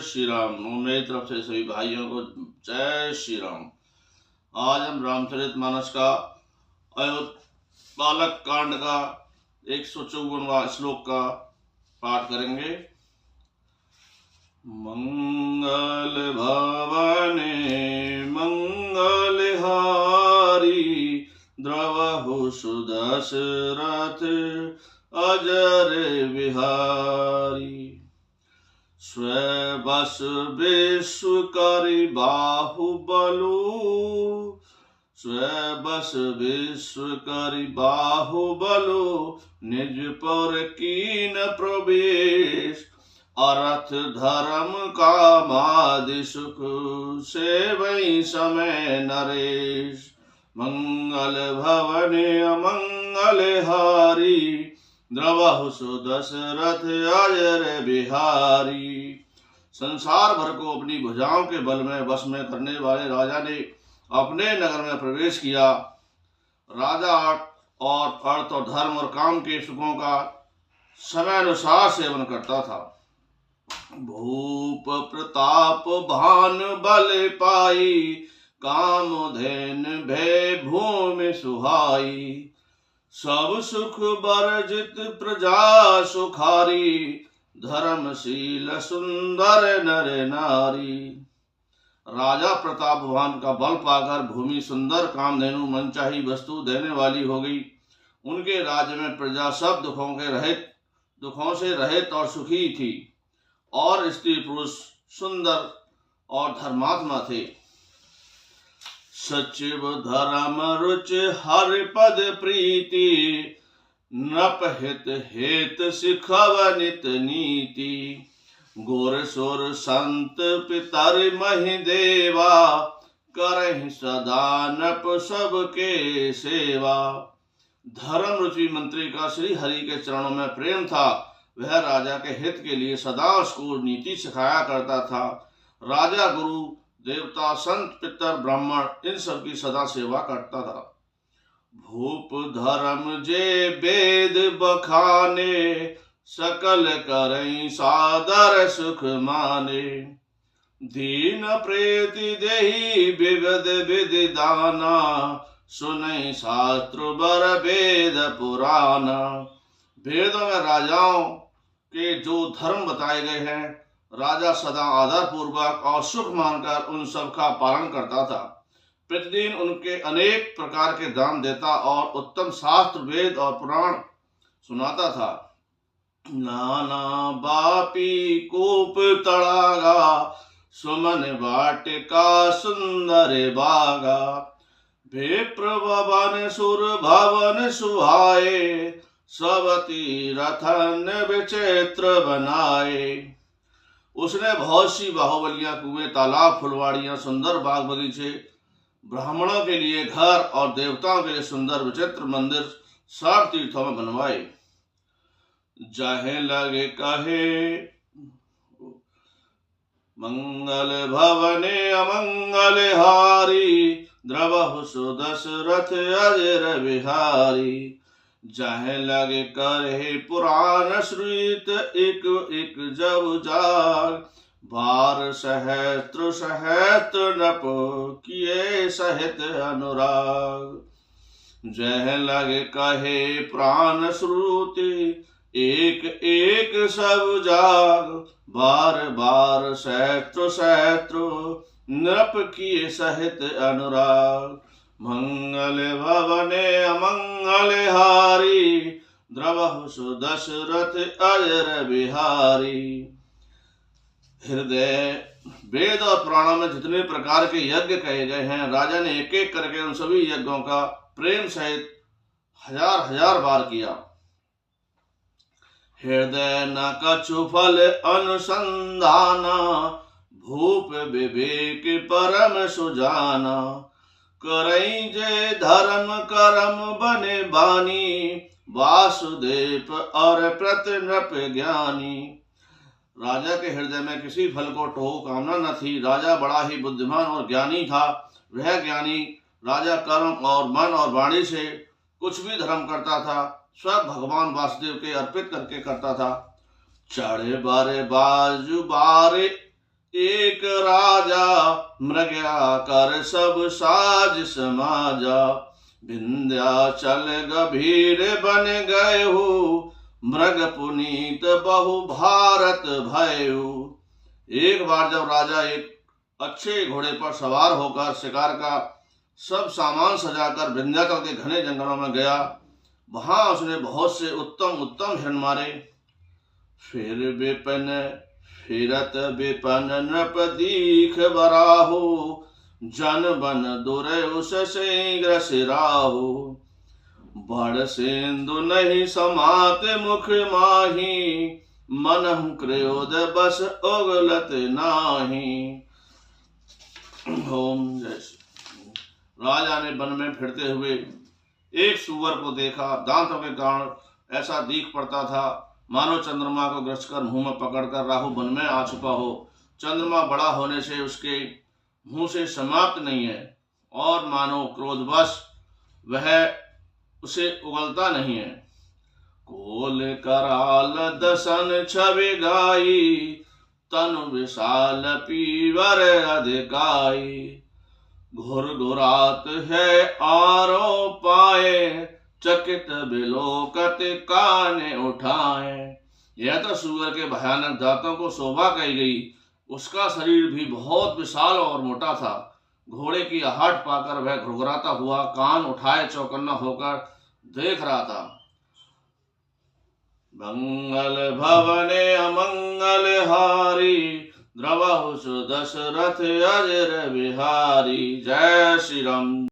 श्री राम। मेरी तरफ से सभी भाइयों को जय श्री राम। आज हम रामचरितमानस का बालक कांड का 154वां श्लोक का पाठ करेंगे। मंगल भवने मंगलहारी द्रवहु सुदशरथ अजर विहारी। स्वबस विश्वकरि बाहुबलु स्वबस विश्वकरि बाहुबलु निज पर कीन प्रवेश। अरथ धर्म कामादि सुख सेवई समय नरेश। मंगल भवने अमंगलहारी द्रवहु सुदशरथ अजर बिहारी। संसार भर को अपनी भुजाओं के बल में वश में करने वाले राजा ने अपने नगर में प्रवेश किया। राजा और अर्थ और धर्म और काम के सुखों का समय अनुसार सेवन करता था। भूप प्रताप भान बल पाई कामधेन भय भूमि सुहाई। सब सुख बरजित प्रजा सुखारी धर्मशील सुंदर नर नारी। राजा प्रतापवान का बल पाकर भूमि सुंदर कामधेनु मनचाही वस्तु देने वाली हो गई। उनके राज्य में प्रजा सब दुखों से रहित और सुखी थी और स्त्री पुरुष सुंदर और धर्मात्मा थे। सचिव धर्म रुच हरि पद प्रीति नृप हित हेत सिखवनित नीति। गोर सोर संत पितर महि देवा करहि सदा नृप सबके सेवा। धर्म रुचि मंत्री का श्री हरि के चरणों में प्रेम था। वह राजा के हित के लिए सदा उसको नीति सिखाया करता था। राजा गुरु देवता संत पितर ब्राह्मण इन सब की सदा सेवा करता था। भूप धर्म जे वेद बखाने सकल करई सादर सुख माने। दीन प्रेति देहि विविध विधि दाना सुनई शास्त्र बर वेद पुराना। वेदों में राजाओं के जो धर्म बताए गए हैं राजा सदा आदर पूर्वक और सुख मानकर उन सब का पालन करता था। प्रतिदिन उनके अनेक प्रकार के दान देता और उत्तम शास्त्र वेद और पुराण सुनाता था। नाना बापी कूप तड़ागा सुमन वाटिका सुंदर बागा। विप्र भवन सुर भवन सुहाए स्वती रथन विचित्र बनाए। उसने बहुत सी बाहुबलियां कुएं तालाब फुलवाड़ियां सुंदर बाग बगीचे ब्राह्मणों के लिए घर और देवताओं के लिए सुंदर विचित्र मंदिर सब तीर्थों में बनवाए। जहे लगे कहे मंगल भवने अमंगलहारी द्रवहु सुदशरथ अजर बिहारी। जहे लगे करे पुराण श्रुत एक एक जब जाग। बार सहस्त्र सहस्त्र नप किए सहित अनुराग। जह लगे कहे प्राण श्रुति एक एक सब जाग। बार बार सहस्त्र सहस्त्र नृप किए सहित अनुराग। मंगल भवने अमंगलहारी द्रवहु सुदशरथ अजर बिहारी। हृदय वेद और पुराणों में जितने प्रकार के यज्ञ कहे गए हैं राजा ने एक एक करके उन सभी यज्ञों का प्रेम सहित हजार हजार बार किया। हृदय न कछु फल अनुसंधाना भूप विवेक परम सुजाना। करई जे धर्म करम बने बानी वासुदेव और प्रतिनृप ज्ञानी। राजा के हृदय में किसी फल को टोह कामना न थी। राजा बड़ा ही बुद्धिमान और ज्ञानी था। वह ज्ञानी राजा कर्म और मन और वाणी से कुछ भी धर्म करता था सब भगवान वासुदेव के अर्पित करके करता था। चढ़े बारे बाजू बारे एक राजा मृग्या कर सब साज समाजा। विंध्याचल गभीर बन गए हो, मृग पुनीत बहु भारत भयउ। एक बार जब राजा एक अच्छे घोड़े पर सवार होकर शिकार का सब सामान सजाकर विंध्याचल के घने जंगलों में गया, वहां उसने बहुत से उत्तम उत्तम हिरण मारे। फिर विपिन फिरत विपन नृप दीख बराहो, जन बन दुरे उस शीघ्र सिराहो। बड़ सिंधु नहीं समात मुख माही, मन क्रोध बस उगलत नाही। ओम जय श्री। राजा ने वन में फिरते हुए एक सूअर को देखा। दांतों के कारण ऐसा दीख पड़ता था मानो चंद्रमा को ग्रसकर मुंह में पकड़कर राहु वन में आ छुपा हो। चंद्रमा बड़ा होने से उसके मुंह से समाप्त नहीं है और मानो क्रोधवश वह उसे उगलता नहीं है। कोल कराल दसन छवि गाई, तनु विशाल पीवर अधिकाई। घुर घुरात है आरो पाए, चकित बिलोकत काने उठाए। यह तो सूअर के भयानक दांतों को शोभा कही गई। उसका शरीर भी बहुत विशाल और मोटा था। घोड़े की आहट पाकर वह घुरघुराता हुआ कान उठाए चौकन्ना होकर देख रहा था। मंगल भवने अमंगल हारी, द्रवहु सुदशरथ अजर बिहारी। जय श्री राम।